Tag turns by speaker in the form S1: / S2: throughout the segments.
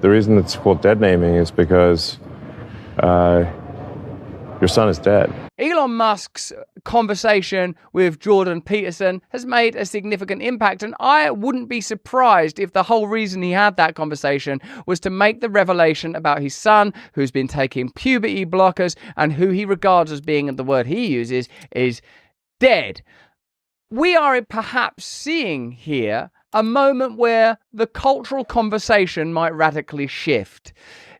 S1: The reason it's called dead naming is because your son is dead.
S2: Elon Musk's conversation with Jordan Peterson has made a significant impact, and I wouldn't be surprised if the whole reason he had that conversation was to make the revelation about his son, who's been taking puberty blockers and who he regards as being, the word he uses, is dead. We are perhaps seeing here a moment where the cultural conversation might radically shift.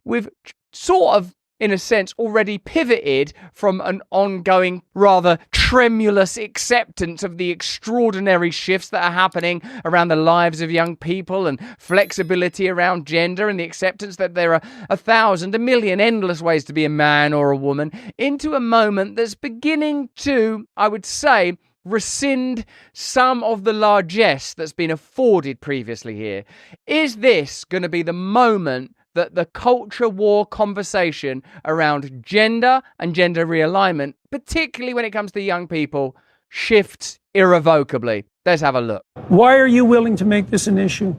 S2: We've sort of, in a sense, already pivoted from an ongoing, rather tremulous acceptance of the extraordinary shifts that are happening around the lives of young people and flexibility around gender and the acceptance that there are 1,000, 1,000,000 endless ways to be a man or a woman, into a moment that's beginning to, I would say, rescind some of the largesse that's been afforded previously here. Is this going to be the moment that the culture war conversation around gender and gender realignment, particularly when it comes to young people, shifts irrevocably? Let's have a look.
S3: Why are you willing to make this an issue,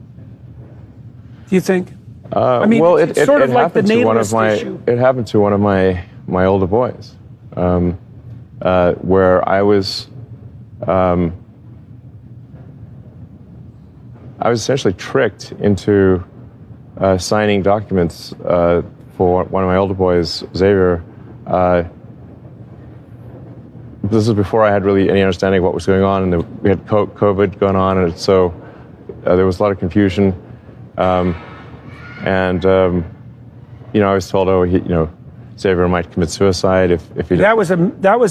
S3: do you think?
S1: I mean, well, it's sort of like the nameless issue. It happened to one of my older boys, where I was essentially tricked into signing documents for one of my older boys, Xavier. This was before I had really any understanding of what was going on, and we had COVID going on, and so there was a lot of confusion. I was told, Xavier might commit suicide if he. That
S3: was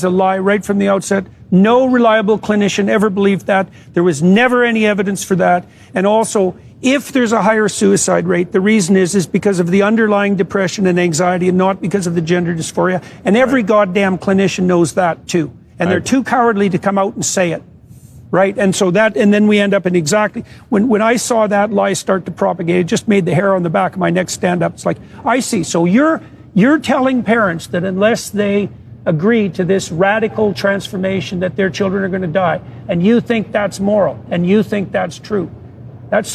S3: a lie right from the outset. No reliable clinician ever believed that. There was never any evidence for that. And also, if there's a higher suicide rate, the reason is because of the underlying depression and anxiety and not because of the gender dysphoria. And every goddamn clinician knows that too. And they're too cowardly to come out and say it. Right? And so and then we end up in exactly, when I saw that lie start to propagate, it just made the hair on the back of my neck stand up. It's like, I see. So you're telling parents that unless they agree to this radical transformation that their children are going to die, and you think that's moral, and you think that's true. That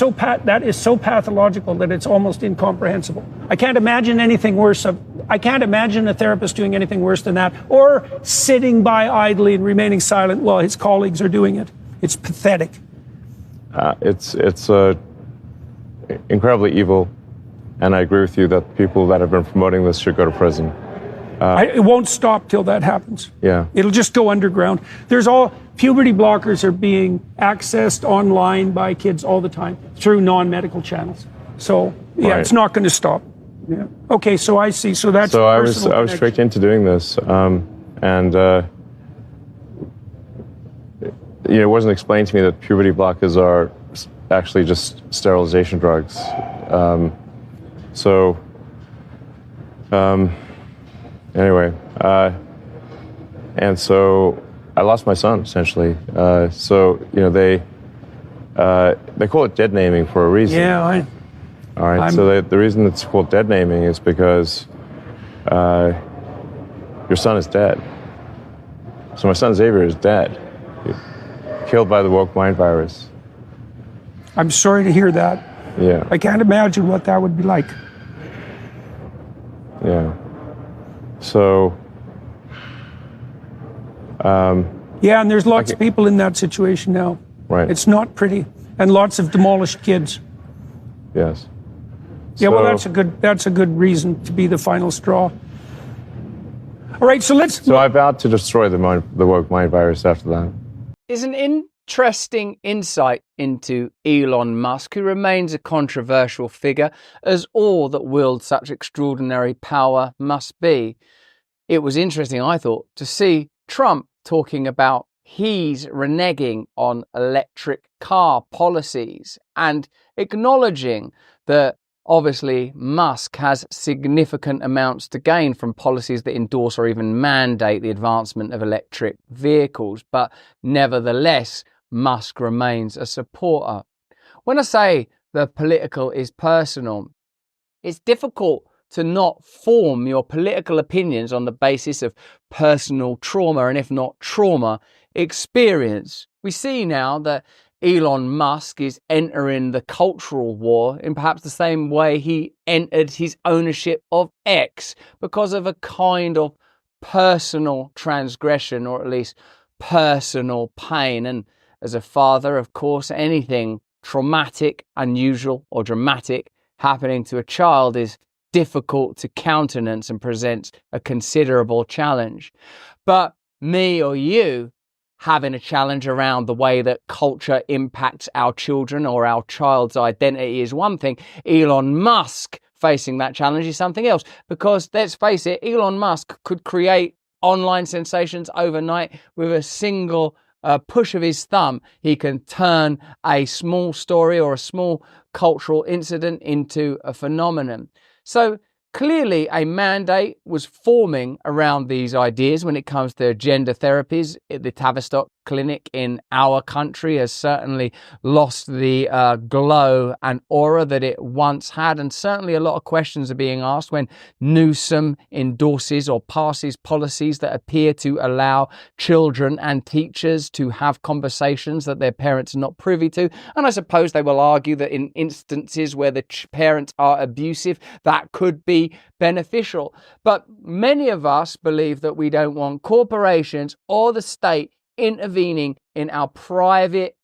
S3: is so pathological that it's almost incomprehensible. I can't imagine anything worse. I can't imagine a therapist doing anything worse than that, or sitting by idly and remaining silent while his colleagues are doing it. It's pathetic.
S1: It's incredibly evil, and I agree with you that people that have been promoting this should go to prison.
S3: It won't stop till that happens.
S1: Yeah.
S3: It'll just go underground. Puberty blockers are being accessed online by kids all the time through non-medical channels. So, yeah, right. It's not going to stop. Yeah. Okay, so I see. So that's.
S1: So I was tricked into doing this, it wasn't explained to me that puberty blockers are actually just sterilization drugs. Anyway, and so I lost my son essentially. They call it dead naming for a reason.
S3: Yeah.
S1: All right. So the reason it's called dead naming is because your son is dead. So my son Xavier is dead, killed by the woke mind virus.
S3: I'm sorry to hear that.
S1: Yeah.
S3: I can't imagine what that would be like.
S1: Yeah. So.
S3: Yeah, and there's lots of people in that situation now.
S1: Right.
S3: It's not pretty, and lots of demolished kids.
S1: Yes.
S3: Yeah, well, that's a good reason to be the final straw. All right, so let's.
S1: So I vowed to destroy the woke mind virus after that.
S2: Is an interesting insight into Elon Musk, who remains a controversial figure, as all that wield such extraordinary power must be. It was interesting, I thought, to see Trump talking about he's reneging on electric car policies and acknowledging that obviously Musk has significant amounts to gain from policies that endorse or even mandate the advancement of electric vehicles, but nevertheless, Musk remains a supporter. When I say the political is personal, it's difficult to not form your political opinions on the basis of personal trauma and, if not trauma, experience. We see now that Elon Musk is entering the cultural war in perhaps the same way he entered his ownership of X, because of a kind of personal transgression, or at least personal pain. And as a father, of course, anything traumatic, unusual, or dramatic happening to a child is difficult to countenance and presents a considerable challenge. But me or you having a challenge around the way that culture impacts our children or our child's identity is one thing. Elon Musk facing that challenge is something else, because let's face it, Elon Musk could create online sensations overnight with a single push of his thumb. He can turn a small story or a small cultural incident into a phenomenon. So clearly a mandate was forming around these ideas when it comes to gender therapies. The Tavistock Clinic in our country has certainly lost the glow and aura that it once had, and certainly a lot of questions are being asked when Newsom endorses or passes policies that appear to allow children and teachers to have conversations that their parents are not privy to. And I suppose they will argue that in instances where the parents are abusive, that could be beneficial. But many of us believe that we don't want corporations or the state intervening in our private,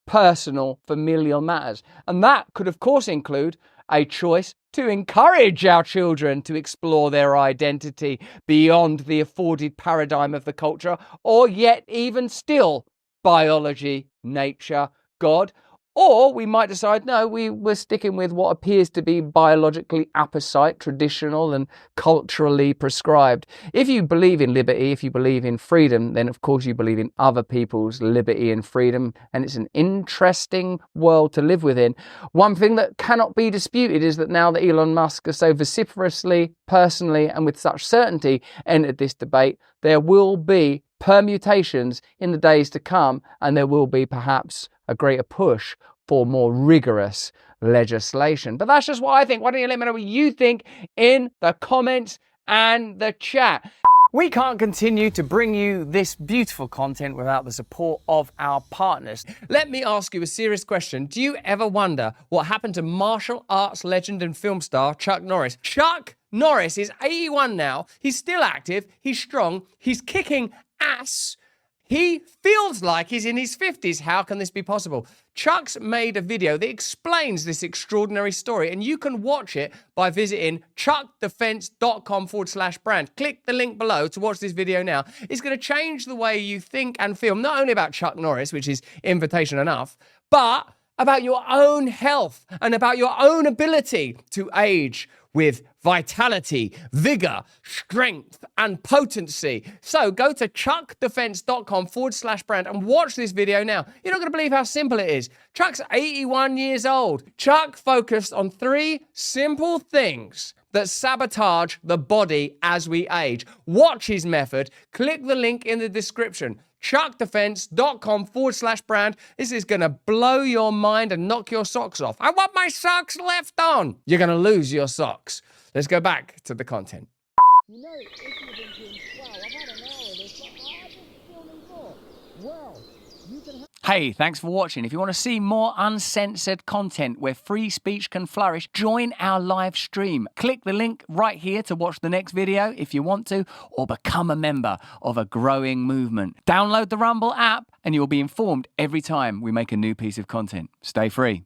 S2: personal, familial matters. And that could, of course, include a choice to encourage our children to explore their identity beyond the afforded paradigm of the culture, or yet even still biology, nature, God. Or we might decide, no, we're sticking with what appears to be biologically apposite, traditional and culturally prescribed. If you believe in liberty, if you believe in freedom, then of course you believe in other people's liberty and freedom. And it's an interesting world to live within. One thing that cannot be disputed is that now that Elon Musk has so vociferously, personally, and with such certainty entered this debate, there will be permutations in the days to come, and there will be perhaps a greater push for more rigorous legislation. But that's just what I think. Why don't you let me know what you think in the comments and the chat? We can't continue to bring you this beautiful content without the support of our partners. Let me ask you a serious question. Do you ever wonder what happened to martial arts legend and film star Chuck Norris? Chuck Norris is 81 now. He's still active. He's strong. He's kicking ass. He feels like he's in his 50s. How can this be possible? Chuck's made a video that explains this extraordinary story, and you can watch it by visiting chuckdefense.com/brand. Click the link below to watch this video now. It's going to change the way you think and feel, not only about Chuck Norris, which is invitation enough, but about your own health and about your own ability to age with vitality, vigor, strength, and potency. So go to chuckdefense.com/brand and watch this video now. You're not going to believe how simple it is. Chuck's 81 years old. Chuck focused on 3 simple things that sabotage the body as we age. Watch his method. Click the link in the description. chuckdefense.com/brand. This is going to blow your mind and knock your socks off. I want my socks left on. You're going to lose your socks. Let's go back to the content.
S4: You know, if you've been doing, wow, I've had an hour of this, what have you been filming for? Well, you can have...
S2: Hey, thanks for watching. If you want to see more uncensored content where free speech can flourish, join our live stream. Click the link right here to watch the next video if you want to, or become a member of a growing movement. Download the Rumble app and you'll be informed every time we make a new piece of content. Stay free.